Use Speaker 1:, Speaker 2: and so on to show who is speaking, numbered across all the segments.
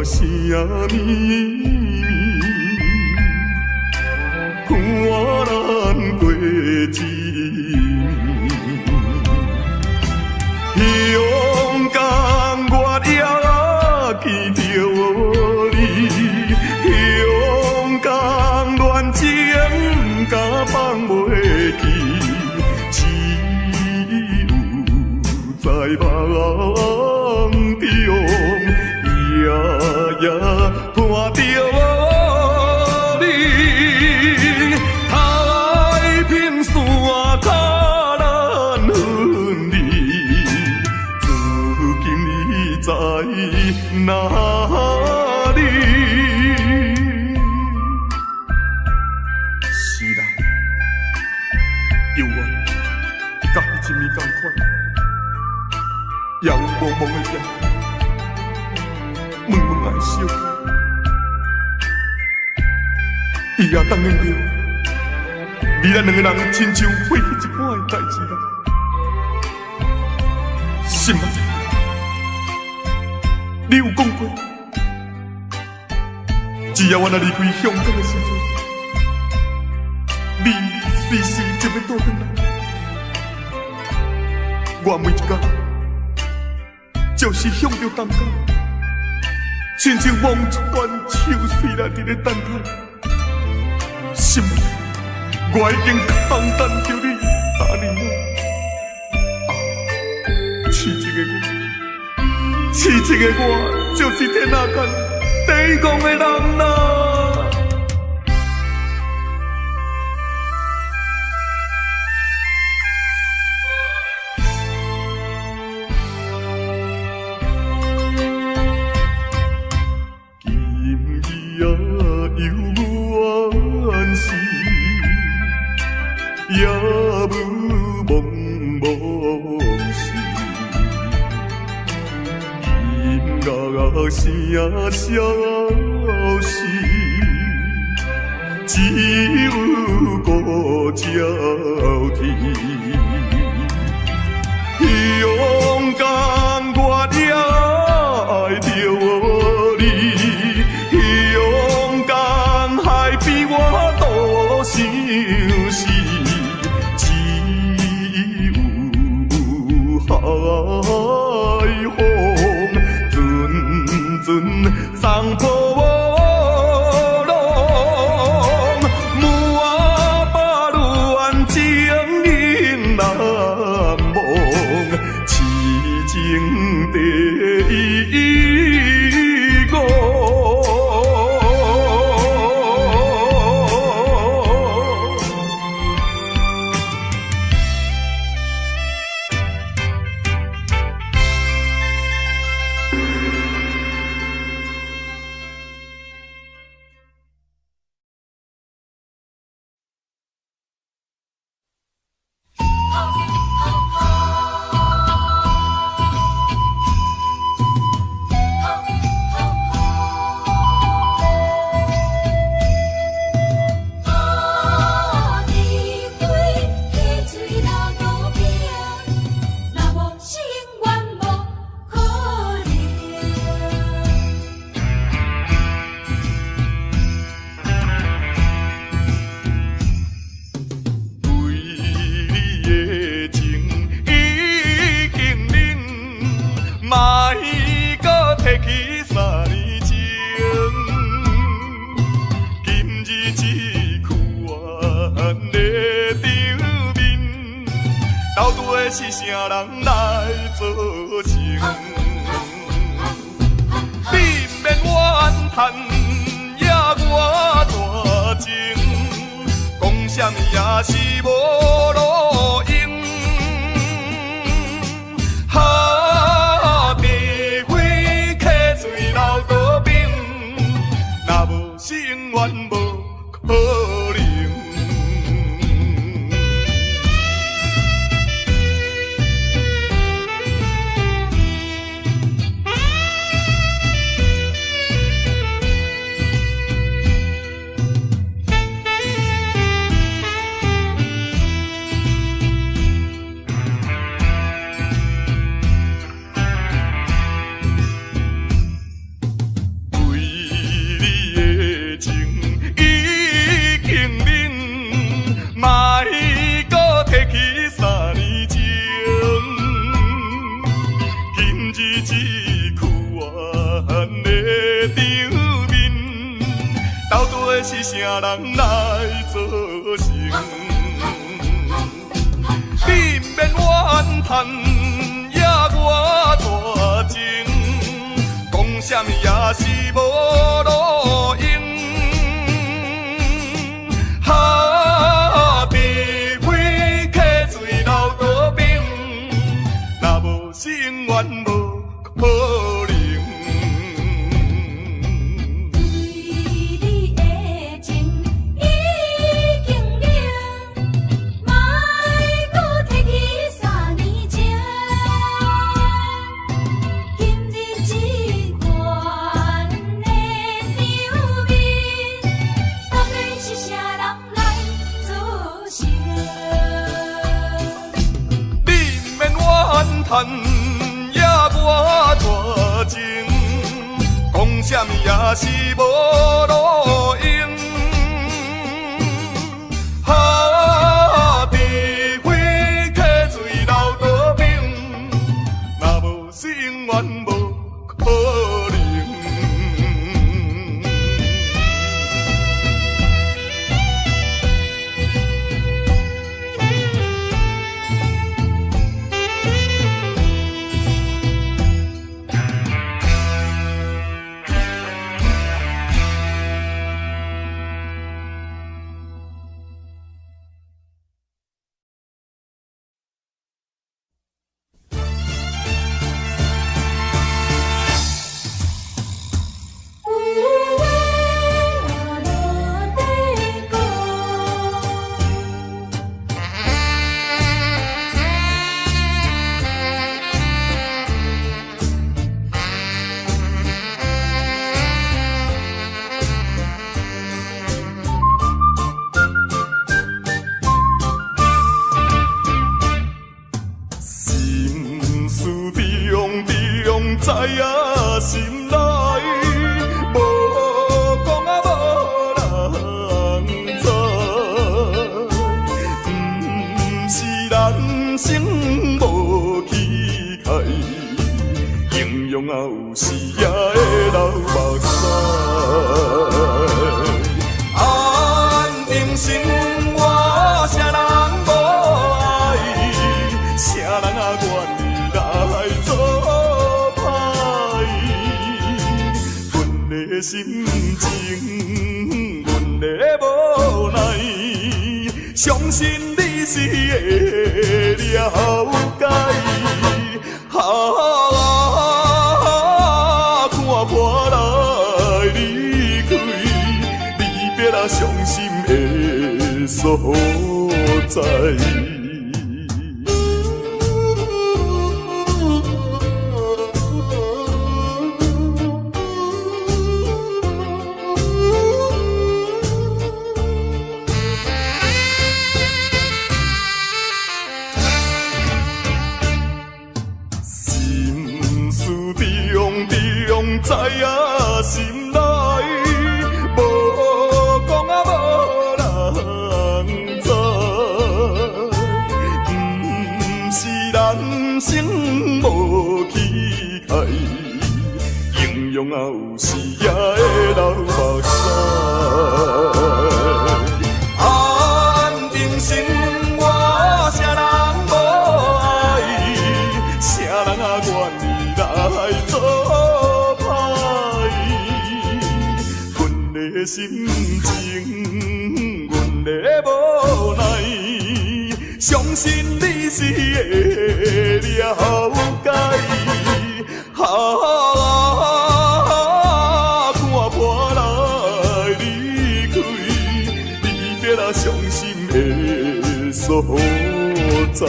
Speaker 1: 啥物？我难过一暝，勇敢我也见着你，勇敢恋情甲放袂记，只有在梦中夜夜伴着你，太平山较难分离，如今你在哪里？是啦，犹原甲迄一暝同款，夜雾蒙蒙的夜，闷闷的烧，伊也当念着，你咱两个人亲像过去一半的代志啦，是吗？你有讲过，只要我若离开香港的时阵，你随时就要倒转来。我每一天就是向着东港，亲像望一段秋水来伫咧等待。心，我已经空等着你3年了。痴情的我，痴情的我，就是天下间第一讲的人啦。也无茫茫事，音乐声消失，只有孤鸟啼。勇敢我也爱着你，勇敢还比我多想死。海风阵阵送波浪，满把恋情因难忘，痴情第一个。是啥人来做情？你不免怨叹，也我大情，讲啥物也是无路用。地火客嘴流高冰，若无是永远无可能。要是啥人来做成？你不免怨叹，也我大情，讲啥物也是无路用。哈，除非客水流多冰，若无是永远无可能。叹也我大情，讲啥物也是无路用。哈，除非客水流多冰，若无是永远无可能。知影心内，无讲啊无人知，不是人生无期待，形容啊有时也会流目屎。安定心我啥人无爱，啥人啊愿意来做？心情，阮的无奈，相信你是会了解。看我来离开，离别啊伤心的所在。知影心内，无讲啊无人知，不是人生无期待，形容啊有时也会流目屎。安定心我啥人无爱，啥人啊愿意来做？心情，阮的无奈，相信你是会了解。看破来离开，离别啊伤心的所在。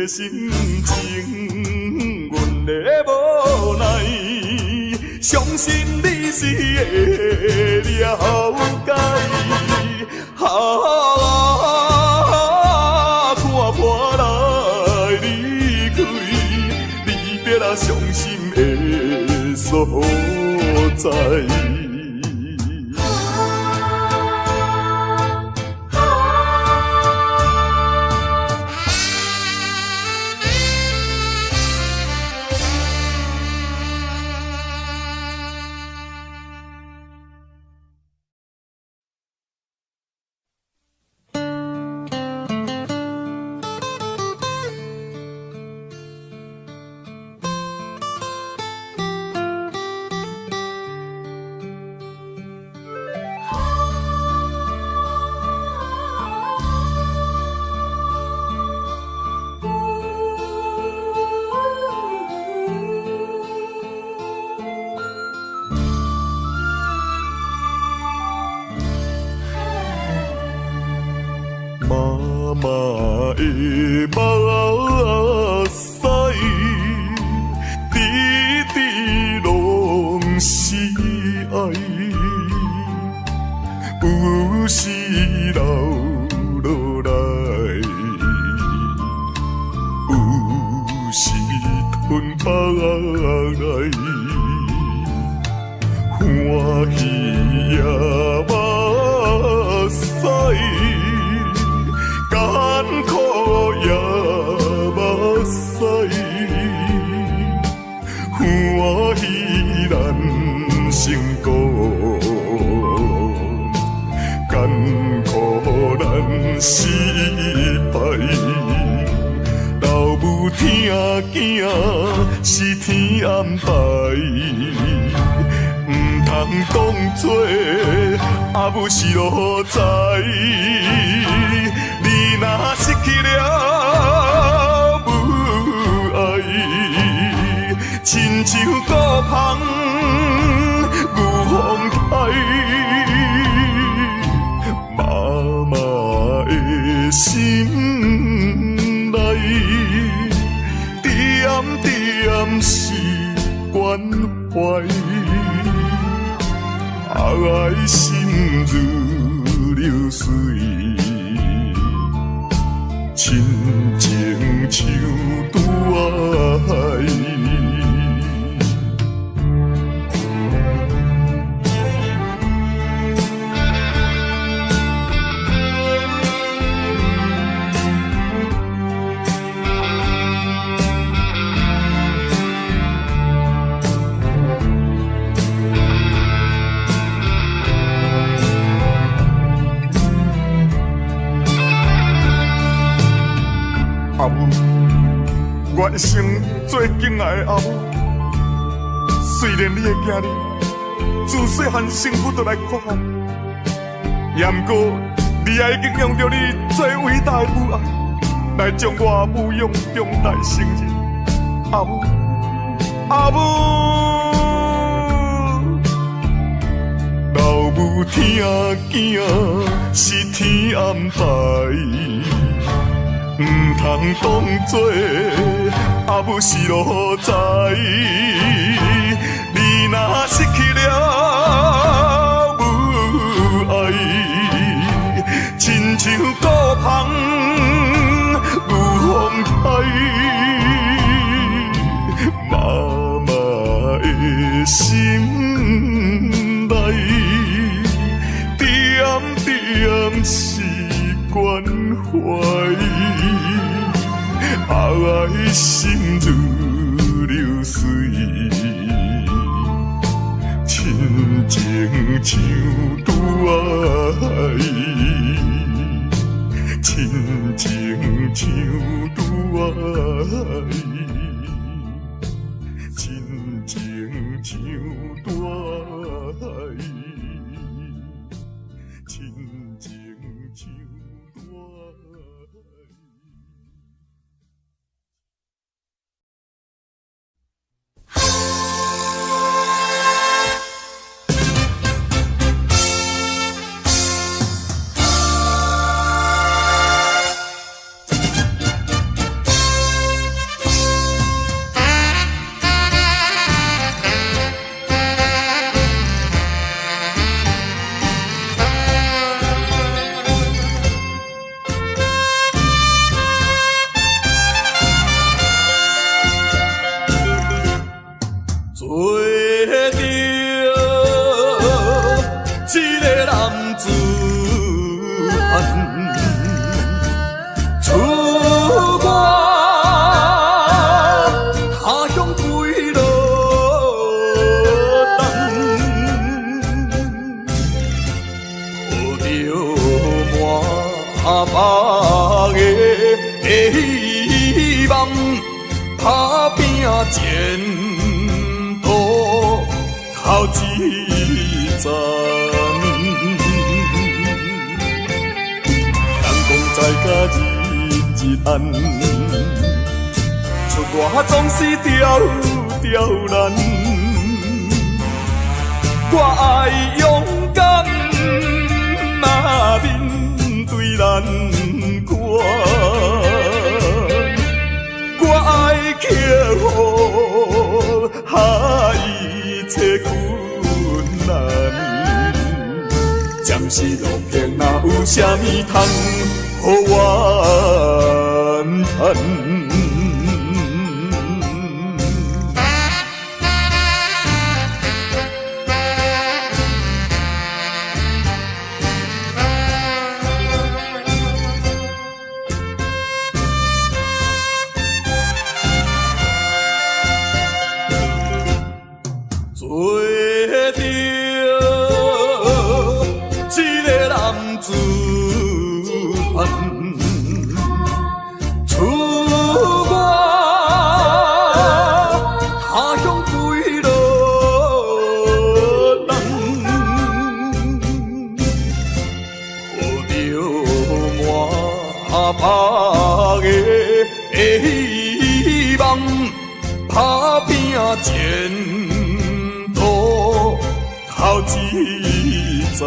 Speaker 1: 心情。的无奈，相信你是会了解。啊，看破来离开，离别啊伤心的所在。妈妈的目屎，滴滴拢是爱，有时流落来，有时吞腹来，欢喜也目屎。艰苦也目屎，欢喜咱成功，艰苦咱失败。老母疼囝是天安排，唔通当作阿母是路在。你若失去了母爱，亲像孤芳有风台，妈妈的心内，点点是关怀，爱心如流水。亲情像拄爱，阿母，我一生最敬爱的阿母。虽然你的囝儿自细汉生父就来哭喊，也毋过你也已经用着你最伟大的母爱，来将我母养长大成人。阿母，阿母，老母疼囝是天安排。唔通当作阿母是路在，你若失去了母爱，亲像孤芳有风台，妈妈的心内，点点是关怀。爱心如流水，亲情像拄爱，亲情像拄爱，亲情像拄爱，亲情像拄爱。
Speaker 2: 着一个男子汉，出外他乡归路东，抱着满腹的希望，打拼前途头一站。再甲日日暗，出外总是刁难。我爱勇敢，面对难关。我爱克服一切困难。暂时路平，哪有啥物通？予我叹。做着一个男子汉，出外他乡归路东，抱着满腹的希望，打拼前途头一站。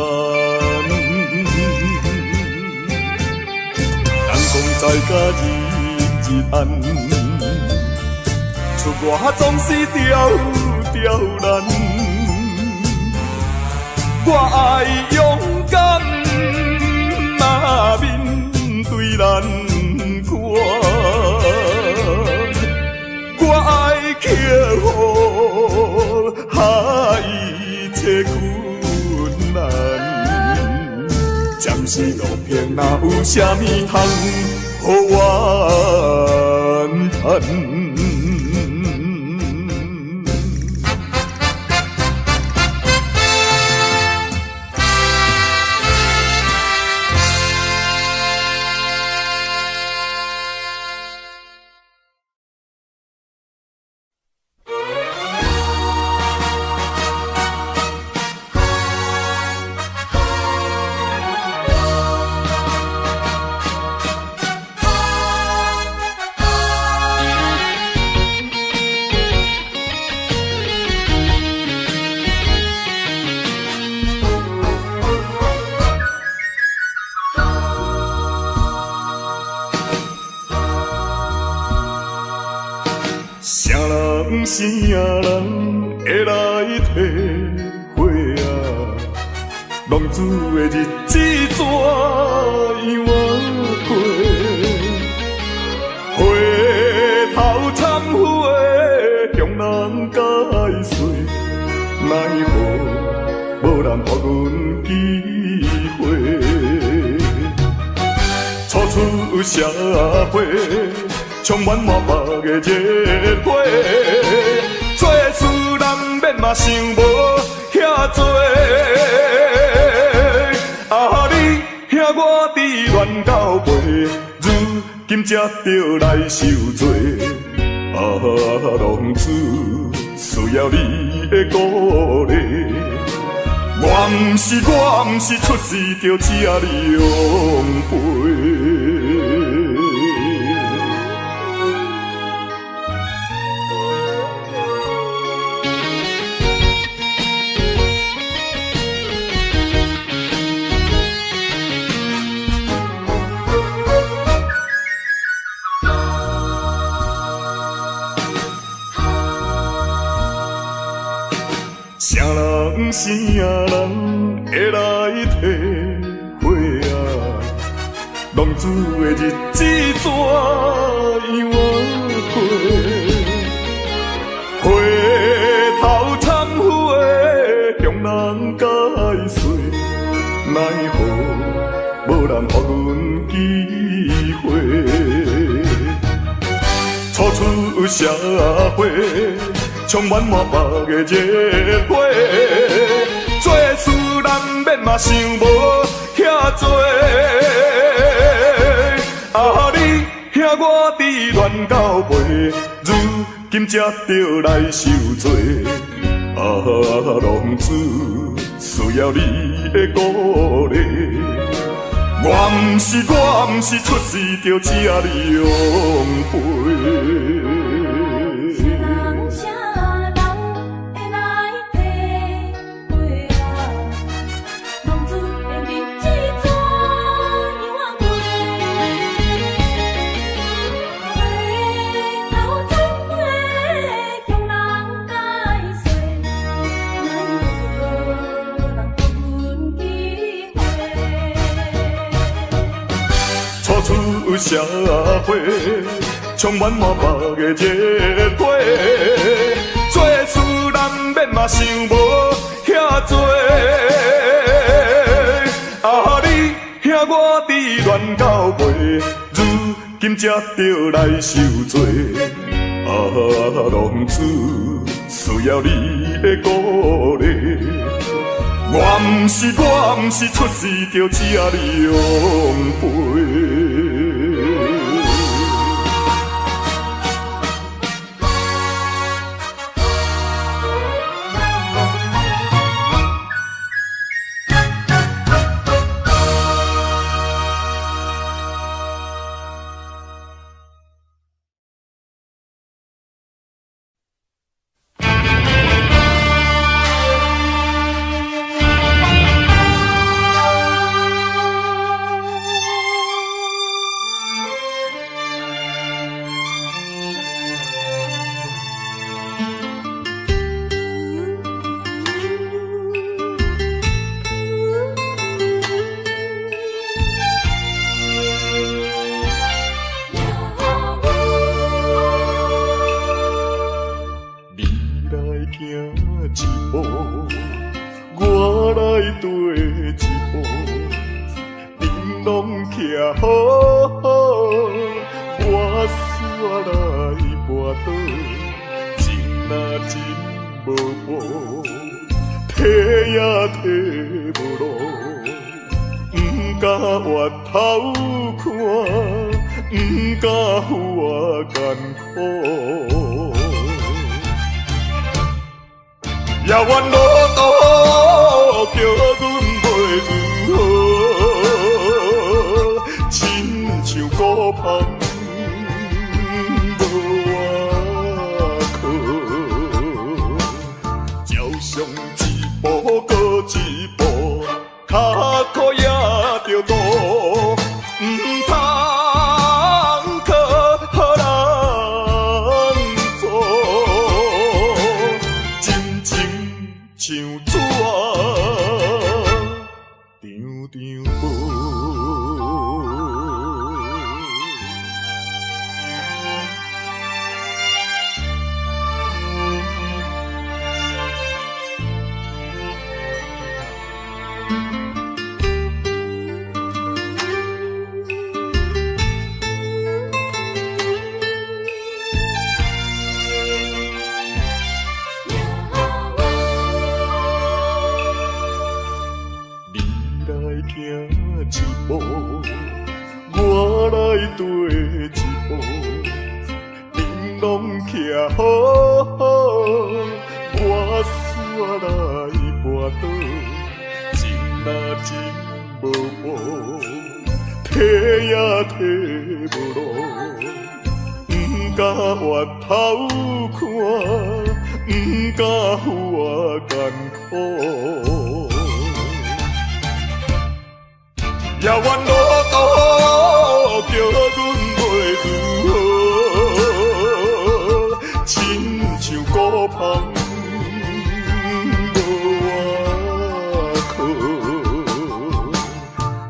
Speaker 2: 再甲日日暗，出外总是刁难。我爱勇敢，面对难关。我爱克服一切困難。暂時路平，哪有啥物通？予我叹。啥人会来体会啊？浪子的日子怎样过？回头忏悔，向人解释，奈何无人予阮机会？初出社会。充满满腹的热火，做事难免嘛想无遐多。啊，你兄我伫乱交陪，如今才着来受罪。啊，浪子需要你的鼓励，我毋是出世着请你养陪。啥人会来体会啊？浪子的日子怎样过？回头社会，充满满腹的热火。做事难免嘛想无遐多，啊你兄我伫乱到尾，如今才着来受罪。啊，浪子需要你的鼓励。我毋是出世就吃你养肥。出社会，充满满腹的热火。做事难免嘛想无遐多，啊你兄我伫乱到尾，如今才着来受罪。啊，浪子需要你的鼓励。我毋是出世就吃你养肥。也怨路途叫阮袂如何，亲像孤芳无外靠，照常一步搁一步，脚苦也着渡，毋通。也怨路途叫阮袂如何，亲像孤芳无外靠，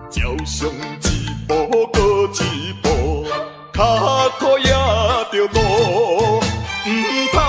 Speaker 2: 照常一步搁一步，脚苦也着渡，毋通。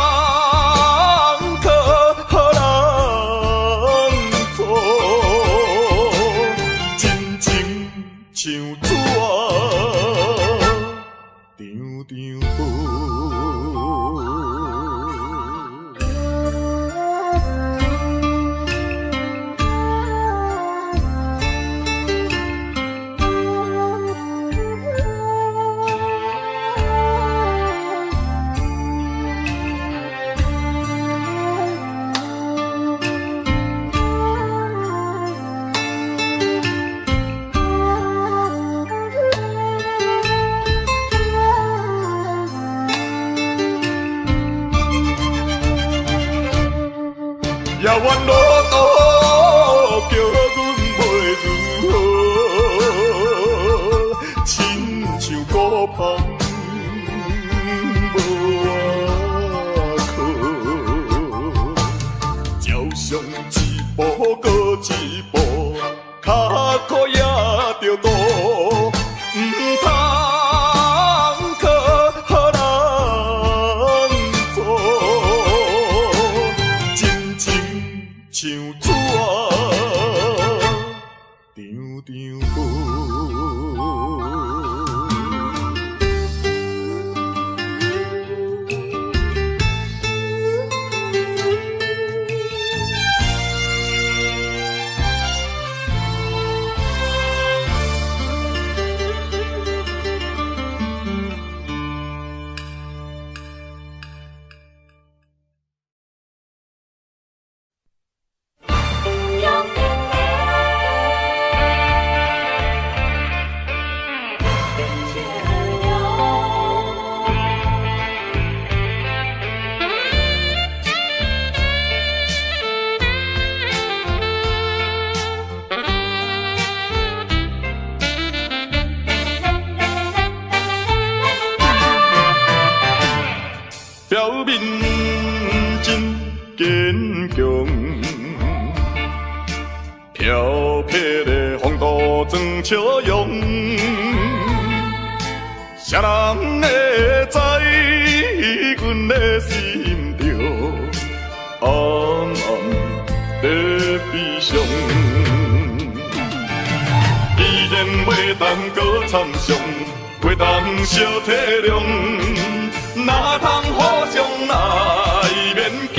Speaker 2: 路途叫阮袂如何，亲像孤芳无外靠，照常一步过一步，脚苦也着渡，唔通靠人做，真情像纸张张无。表面真坚强，飘撇的风度装笑容，谁人会知阮的心着暗暗在悲伤？既然袂当搁参详，袂当小体谅。哪通互相来勉强？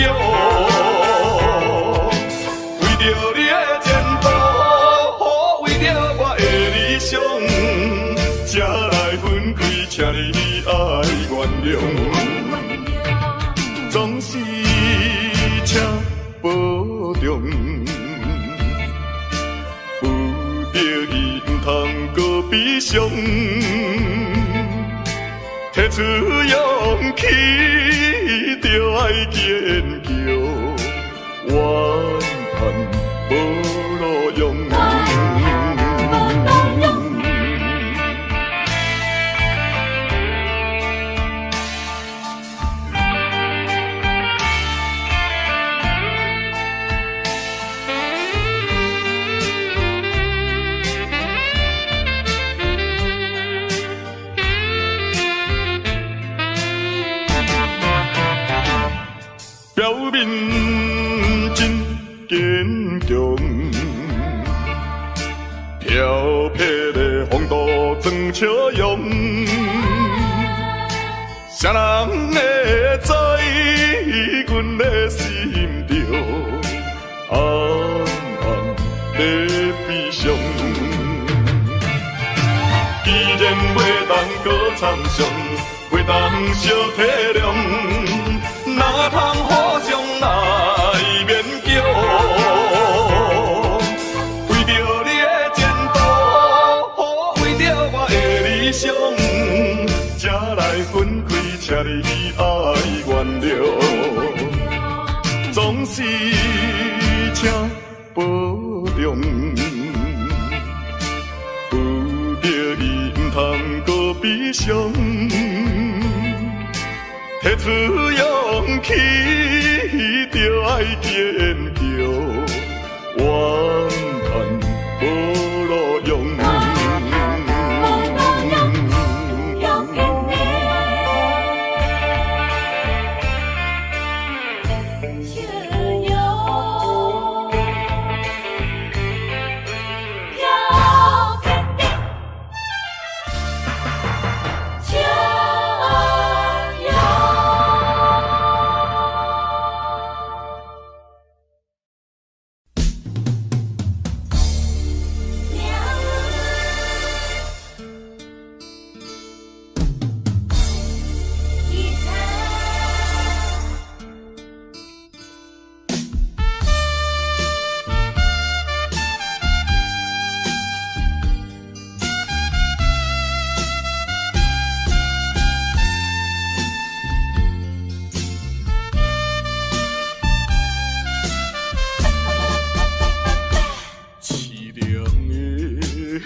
Speaker 2: 为着你的前途，为着我的理想，才来分开，请你爱原谅。总是请保重，有着伊唔通搁悲伤。提出勇气，就爱坚强，怨叹无路用。表面真坚强，飘撇的风度装笑容，谁人会知阮的心着暗暗在悲伤？既然袂当搁参详，袂当小体谅。哪通互相来勉强？为着你的前途，为着我的理想，才来分开，请你爱原谅。总是请保重，有着伊唔通搁悲伤。提出勇气，就爱坚强，怨叹无路用。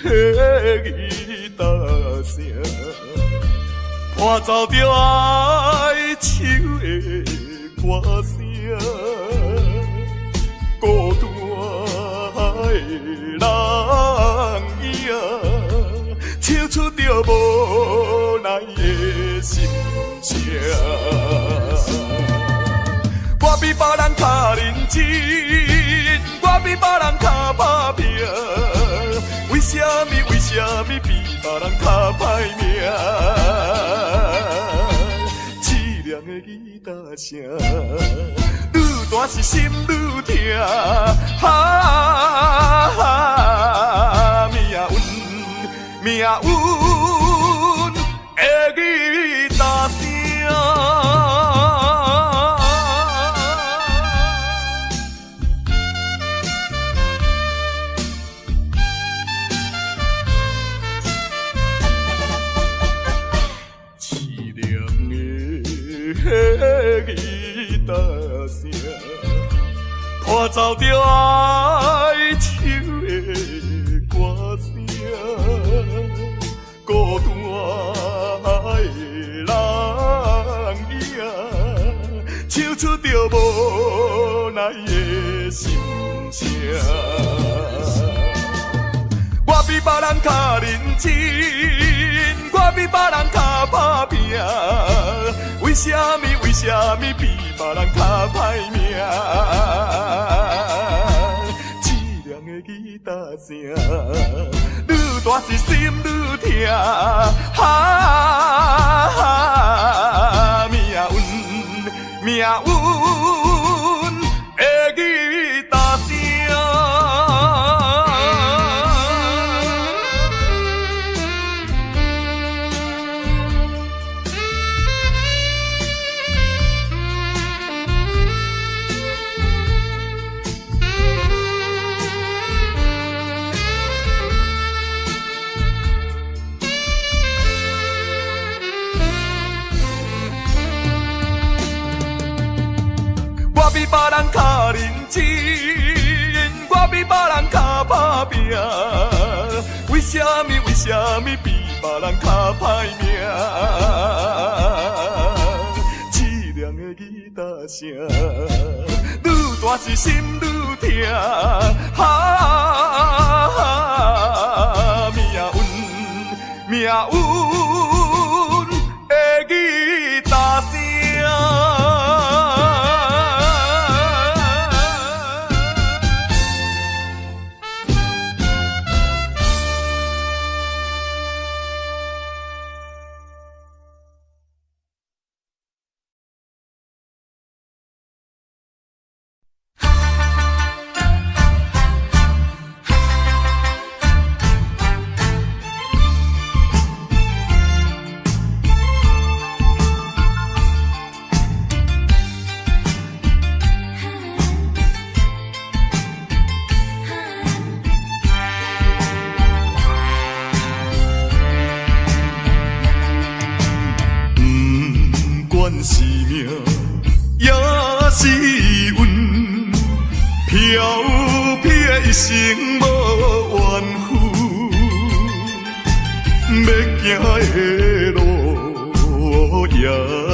Speaker 2: 吉他声，伴奏着哀愁的歌声，孤单的人影，唱出着无奈的心情。我比别人较认真，我比别人较打拼，为什么比别人较歹命？凄凉的吉他声，愈大是心愈痛。命运的吉他声。吉他声，伴奏着哀愁的歌声，孤单的人影，唱出着无奈的心情。我比别人较认真，我比别人较打拼，为什么比别人较歹命？凄凉的吉他声，愈大是心愈痛。命运的吉他声。我比别人较认真，我比别人较打拼，为什么比别人较歹命？凄凉的吉他声，愈大是心愈痛。命运的吉他声。是命，也是运，飘撇的一生无怨妇，要行的路也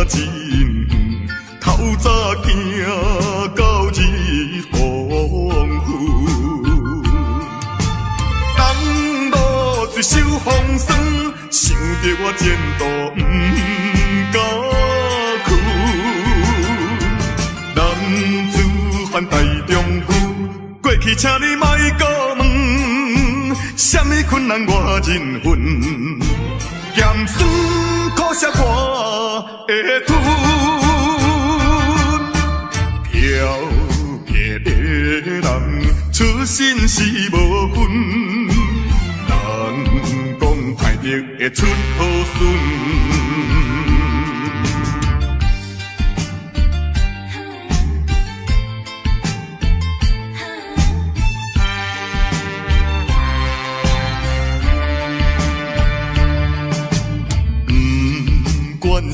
Speaker 2: 真远，透早行到日黄昏，当路一手风霜，想着我前途不甘。犯大丈夫，过去请你莫搁问，什么困难我忍恨，咸酸苦涩我会吞，飘撇的人出身是无分，人讲歹得会出好孙。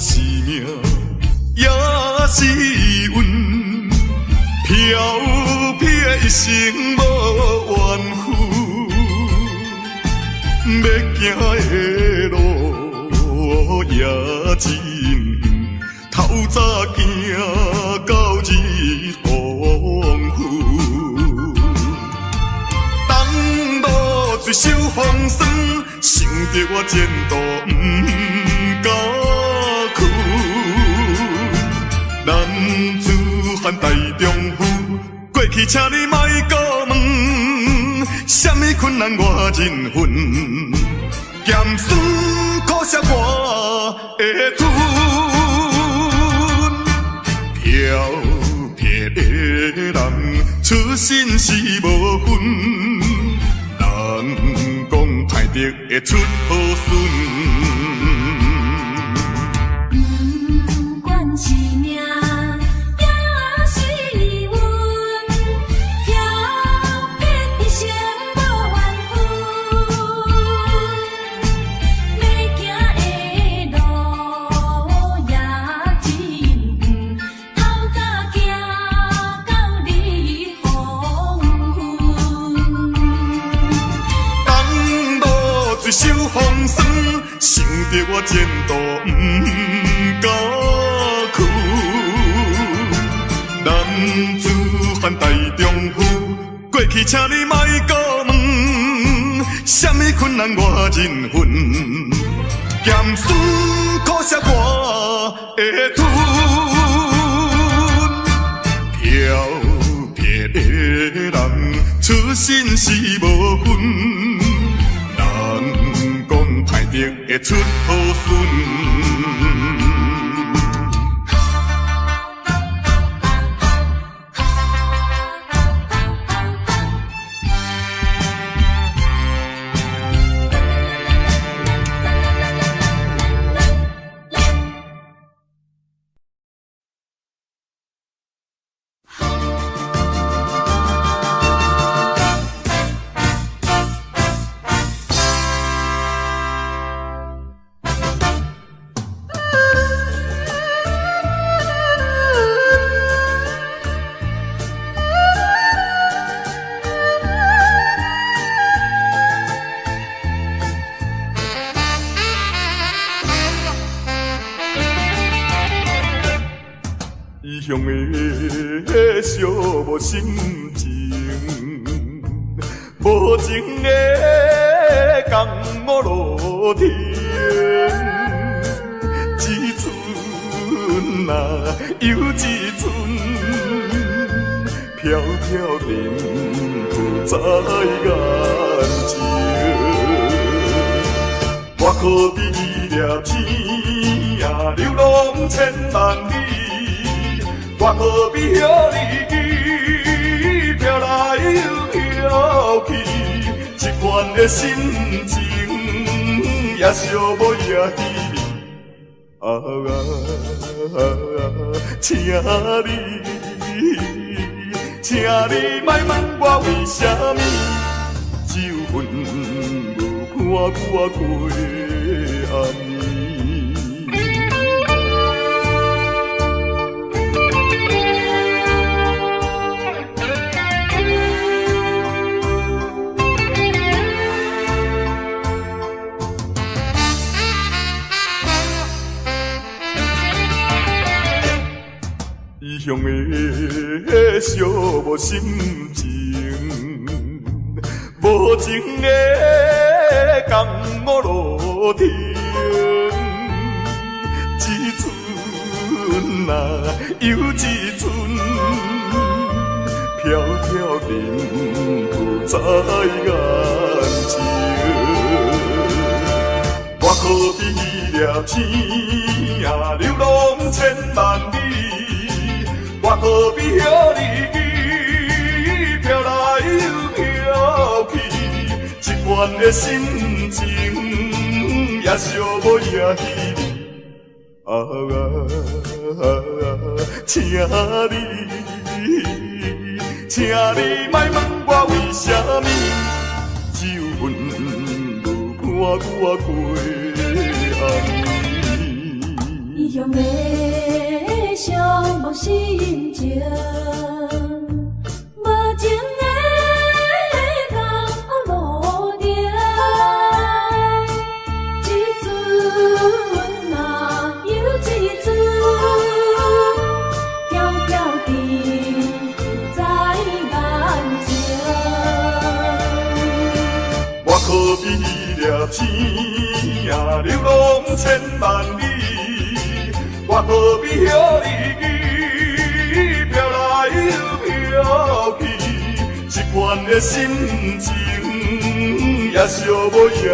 Speaker 2: 是命，也是运，飘撇的一生无怨妇，
Speaker 1: 行的路也真远，透早行到日黄昏。东路水手风霜，想着我前途不敢去。男子汉大丈夫，过去请你莫搁问，什么困难我忍恨，咸酸苦涩我会吞。漂泊的人，出身是无分，人讲歹得会出好孙。
Speaker 3: 不管是命。
Speaker 1: 水手风霜，想着我前途不敢去。男子汉大丈夫，过去请你莫搁问，什么困难我忍恨，咸酸苦涩我会吞。漂泊的人，出身是无分。人讲歹得会出好孙。异乡的寂无心情，无情的江湖路天，一寸啊又一寸，飘飘沉浮在眼前。我可比伊粒天啊，流浪千万里。我可比遐日飘来又飘去，一款的心情也寂寞也稀微。请你莫问我为什么，只有阮无伴我过暗暝。异乡的寂无心情，无情的江湖路天，一寸啊又一寸，飘飘沉浮在眼前。我可比伊粒天啊，流浪千万里。我可比遐日飘来又飘去，一款的心情也寂寞也稀微。请你莫问我为什么，只有阮无伴我过暗暝。
Speaker 3: 异乡的寂无心情，无情的江湖路程，
Speaker 2: 比掠天啊，流浪千万里，我何必向你飘来又飘去？这款的心情也寂寞也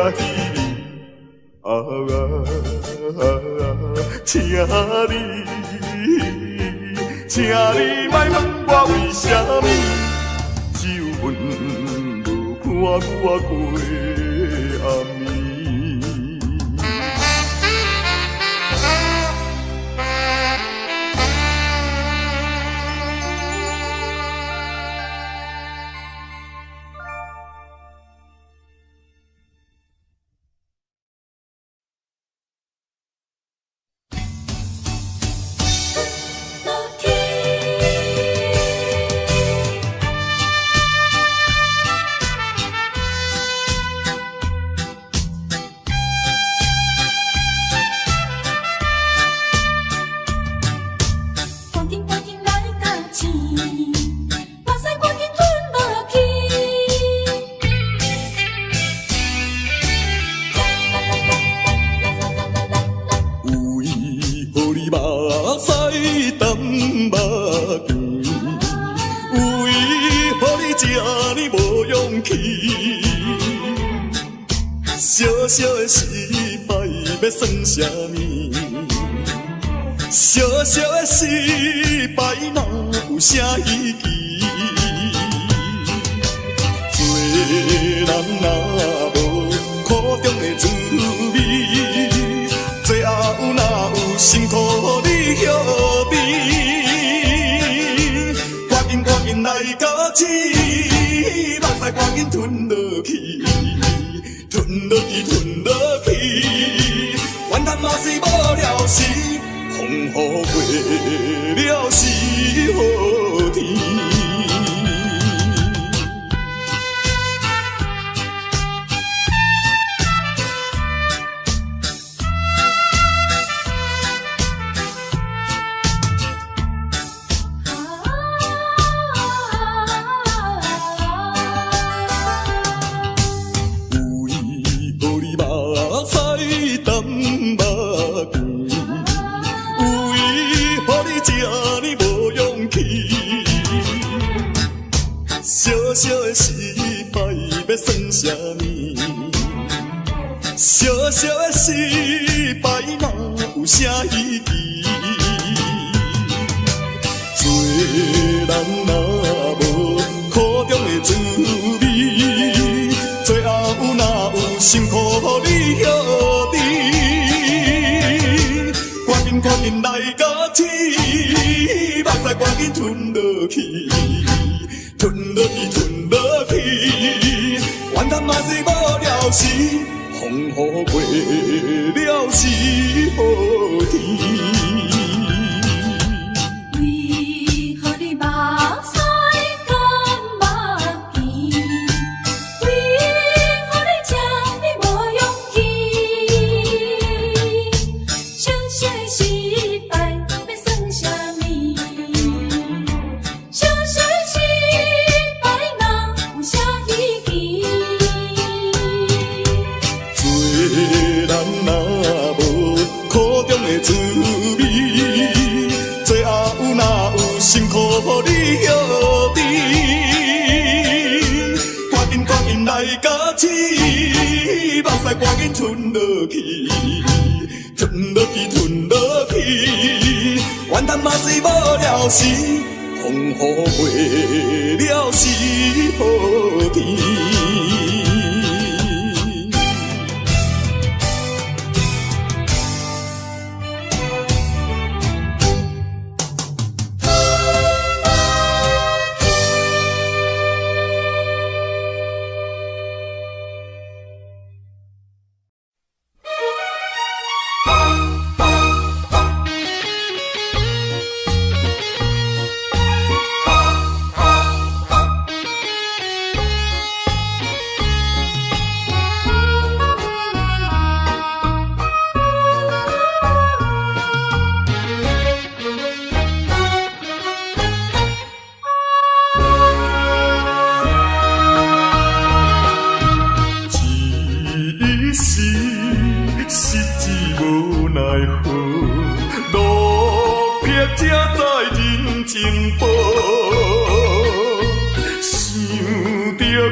Speaker 2: 稀微。请你莫问我为什么，只有阮无看我过暗暝。小小的失败要算啥物？小小的失败哪有啥意义？做人若无苦中的滋味，最后哪有辛苦你晓得？赶紧来到起，目屎赶紧吞落去。吞落去，怨叹嘛是无了时，风雨过了是好天。小小的失败要算啥物？小小的失败哪有啥意义？做人若无苦中的滋味，最后哪有辛苦你晓得？赶紧来到起，目屎赶紧吞落去。吞落去，怨叹嘛是无了时，风雨过了是好天。
Speaker 3: 为何你目屎干目甜？为何你这么无勇气？小小的失败要算啥物？小小的失滋味，最后哪有辛苦你晓得？赶紧来到起，目屎赶紧吞落去，吞落去，怨叹嘛是无了时，风雨过了是好天。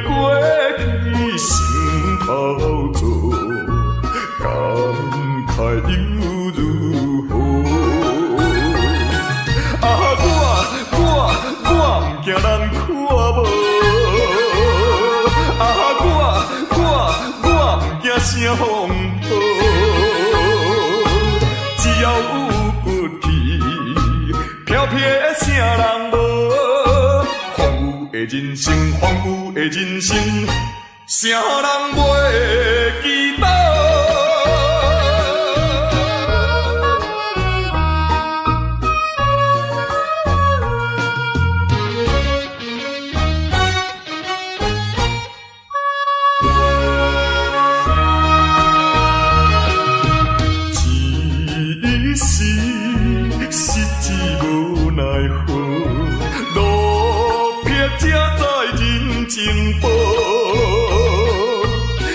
Speaker 2: 过去心头做，感慨又如何？啊，我不惊人看无，啊，我不惊声风波，只要有骨气，飘飘的啥人无？荒芜的人生，荒芜的人生，啥人袂记得？情报，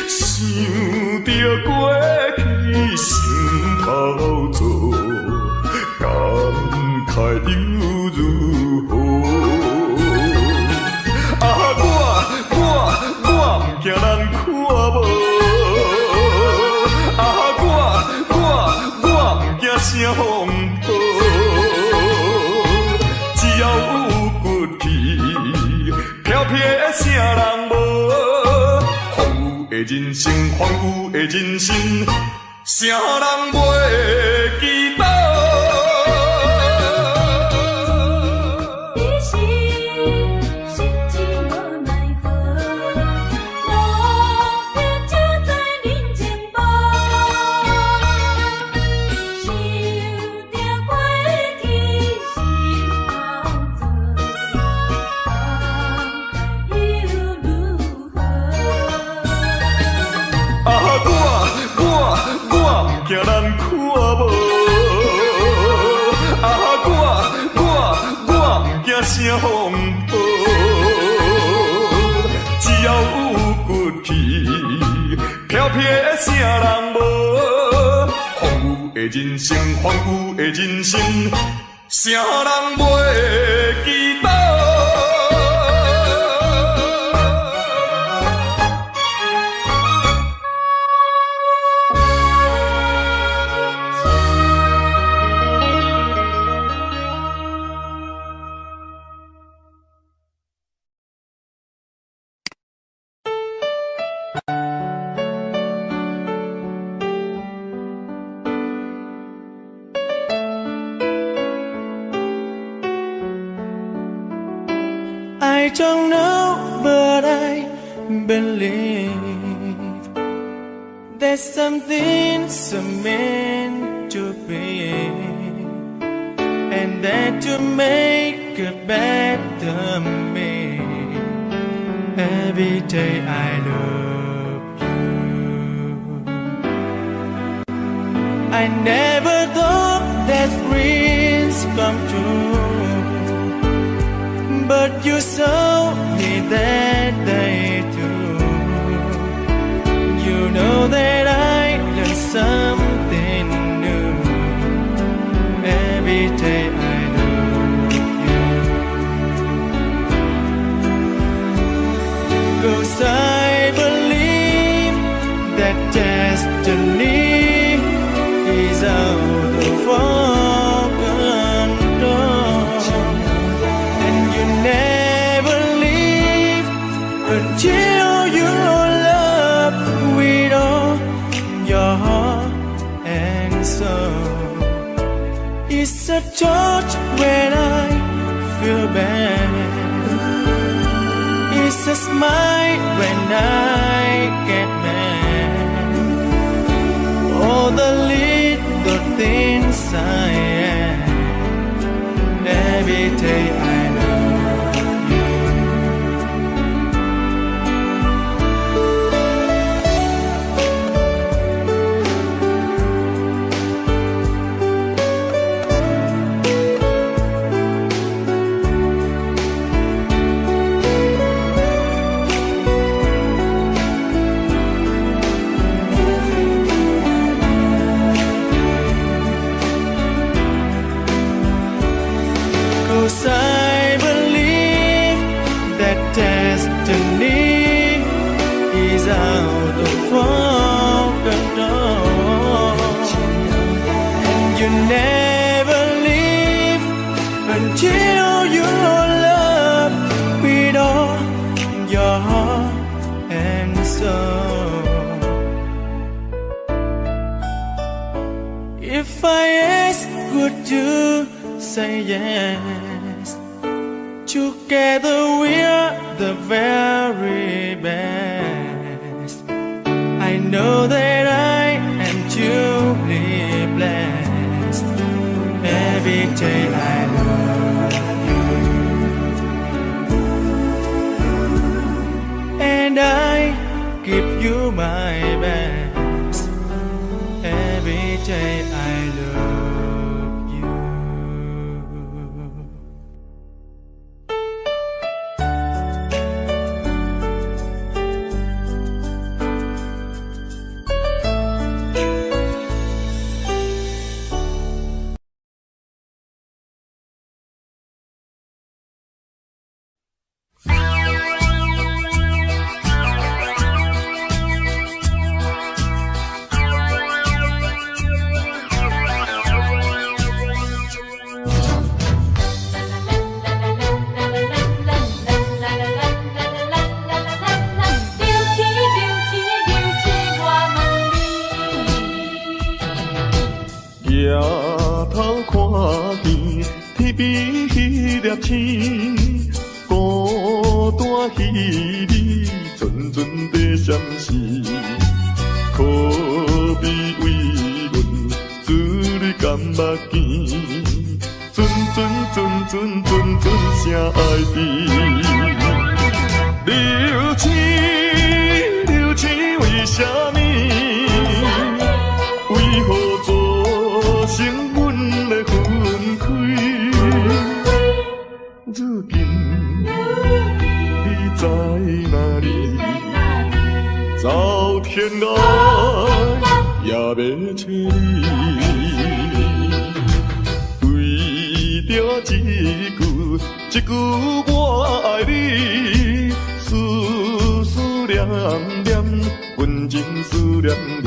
Speaker 2: 想着过去心头做，感慨又如何？啊，我不惊人看无，啊，我不惊声风波，只要有骨气。飘飘的啥人无？荒芜的人生，荒芜的人生，啥人袂记得？惊人看无，啊，我不惊声风波，只要有骨气，飘飘的啥人无？荒芜的人生，荒芜的人生，啥人袂记得？I
Speaker 4: don't know, but I believe there's something so meant to be, and that to make a better me. Every day I love you. I never thought that dreams come true, but you saw me that day too. You know that I learned something new. Every day I love you. 'Cause I believe that destiny is out of our control, and you never leave until your love with all your heart and soul. It's a touch when I feel bad, it's a smile when I get mad. All the little things I am, every day I love you. Cause I say yes. Together we're the very best. I know that I am truly blessed. Every day I love you, and I give you my best. Every day I love you.
Speaker 2: 抬头看见天边迄粒星，孤单稀微，阵阵地闪烁。可比为阮珠泪甘目镜，阵声爱甜。流星，流星为什么？为何造成阮的分开？如今你在哪里？走天涯也要找你。为着一句我爱你，思念念，阮真思念你。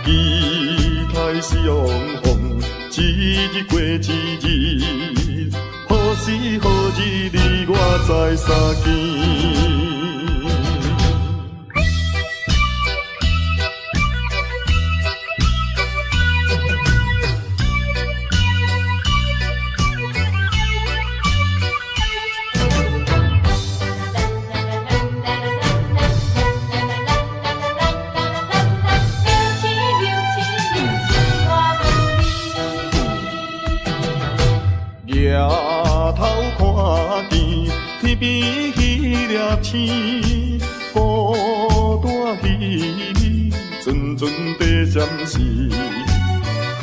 Speaker 2: 期待相逢，一日过一日，何时何日你我再相见？抬头看见天边迄粒星，孤单稀微，阵阵地闪烁。可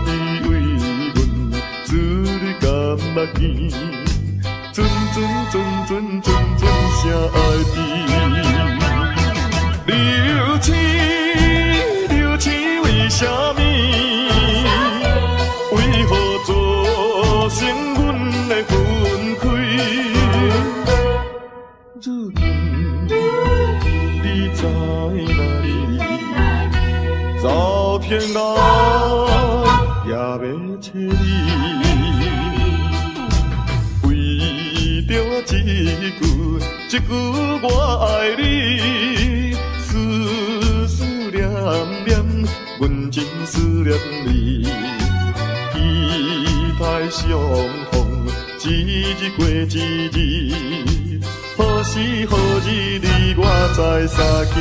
Speaker 2: 比为阮珠泪甘目镜，阵声爱甜。流星，流星为什么？为何造成阮的分开？如今你在哪里？走天涯也要找你。为着一句我爱你，思念念，阮真思念你。期待相逢，一日过一日，何时何日你我再相见？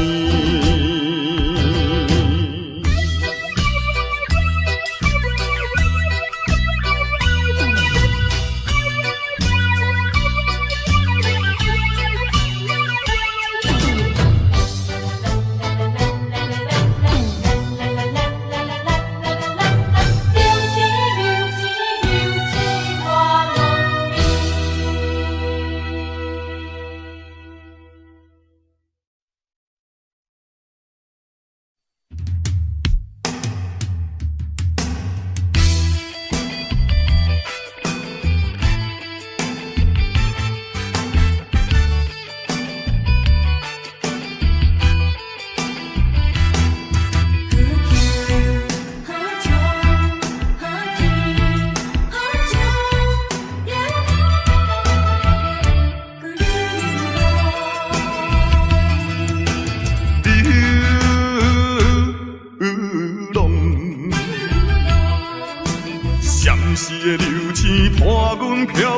Speaker 2: 阮飘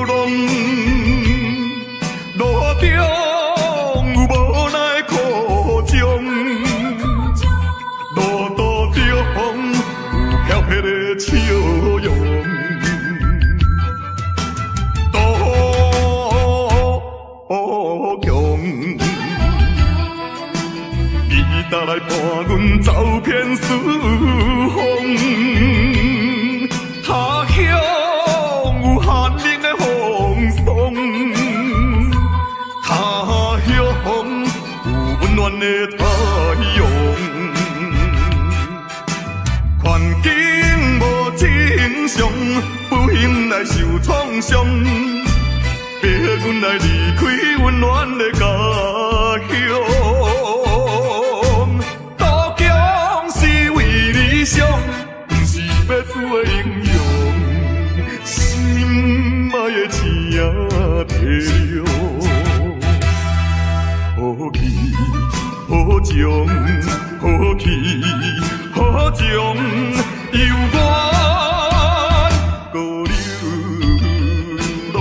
Speaker 2: 浪，路中有无奈苦衷，路途中有飘撇的笑容。搭来伴阮走遍四方，他乡有寒冷的风霜，他乡有温暖的太阳。环境无正常，不幸来受创伤，逼阮来离开温暖的家乡。理想不是要做英雄，心爱的青提了，好气好情，好气好情，犹原孤流浪。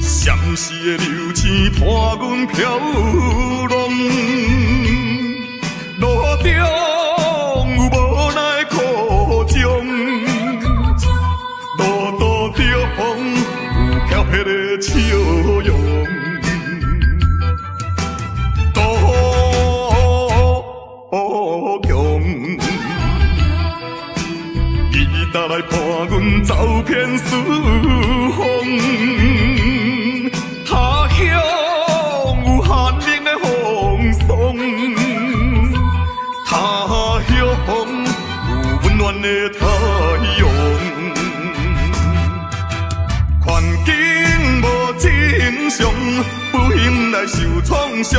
Speaker 2: 闪逝的流星伴阮飘浪，路中有无奈苦衷，路途中有飘撇的笑容。多强，伊搭来伴阮走遍四方。他乡有寒冷的风霜，他乡有温暖的太阳。环境无正常，不幸来受创伤，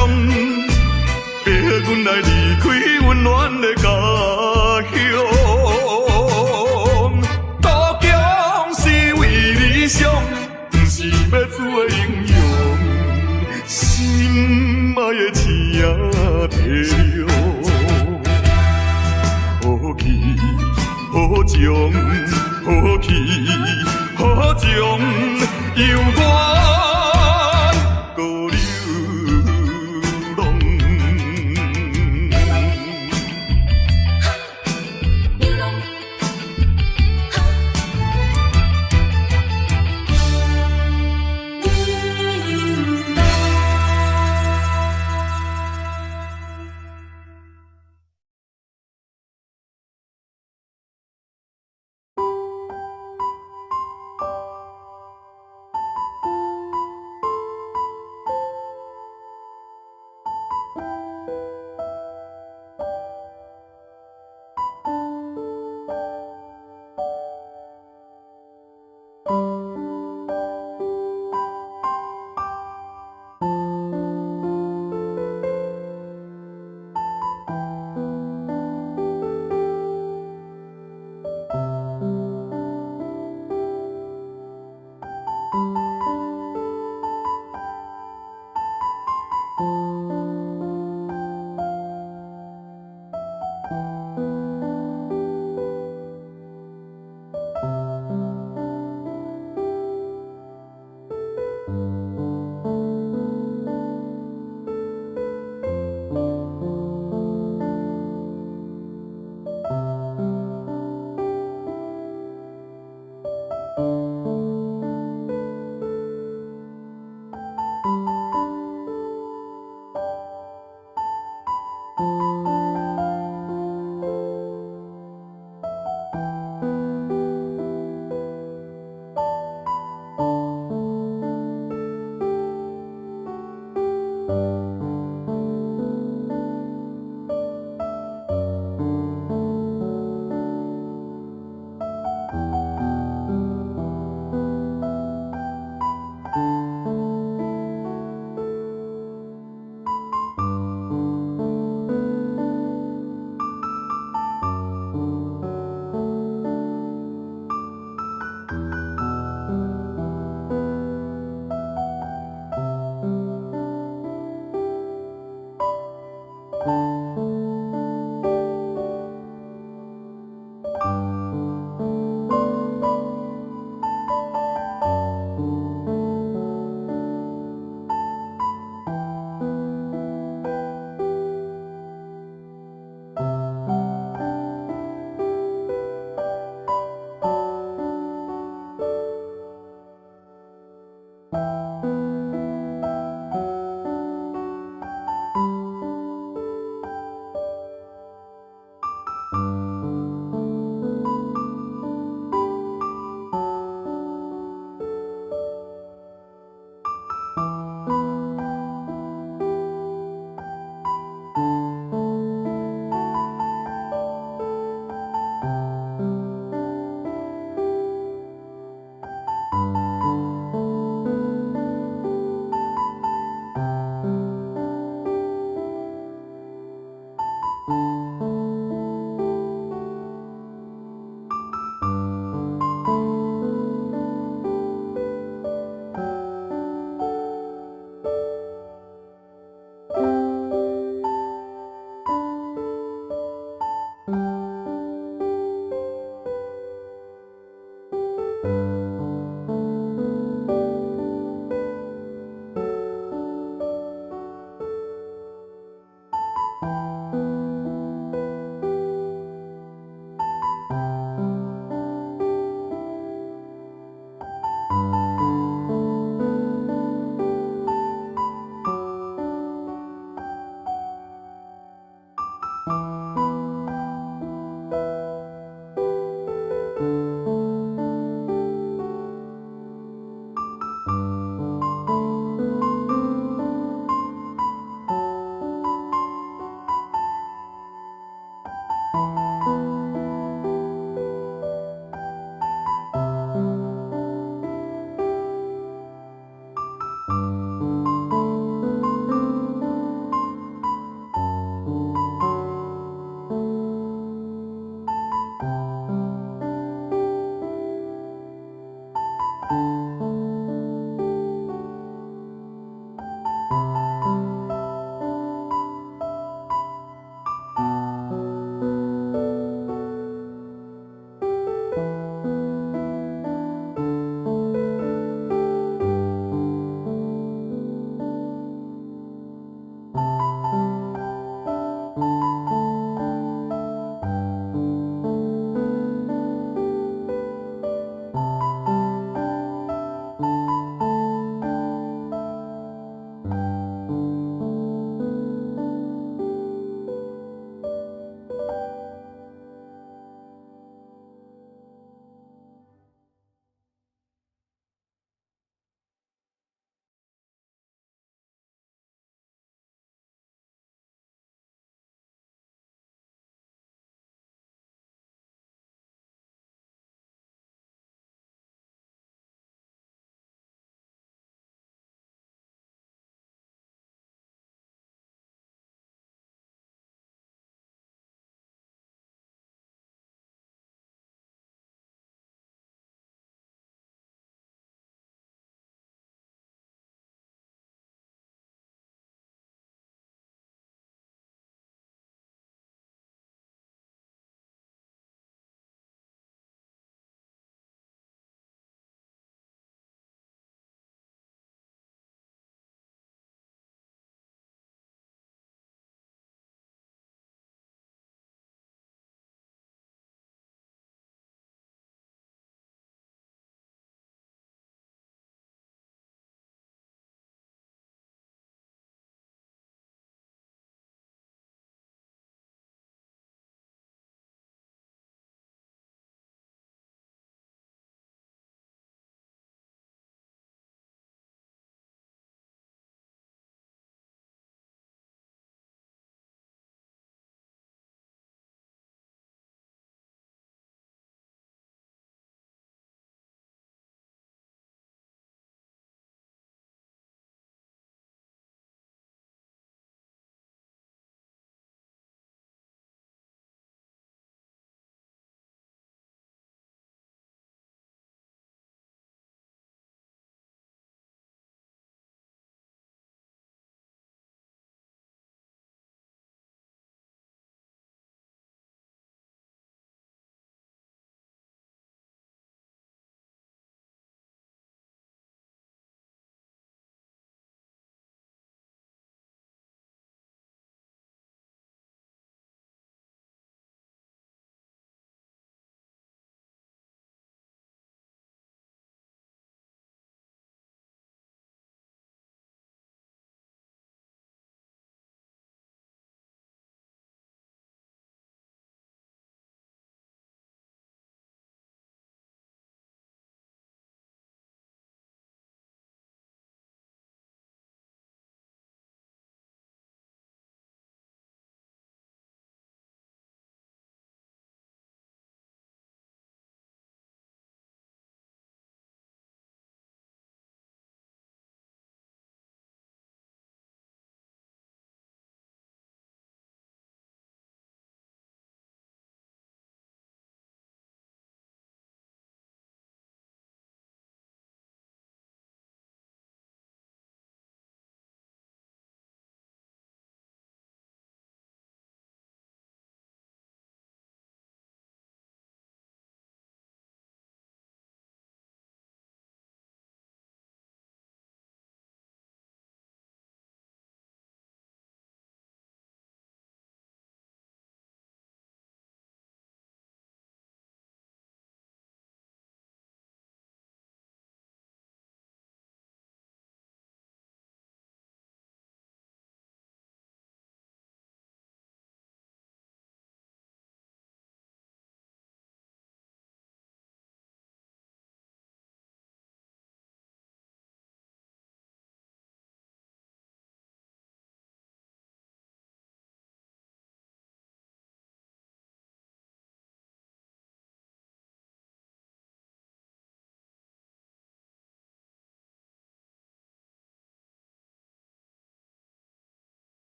Speaker 2: 逼阮来离开温暖的家乡。渡江是为理想，不是要做英雄。心爱的青提了，好气好情，好气好情，犹原孤流浪。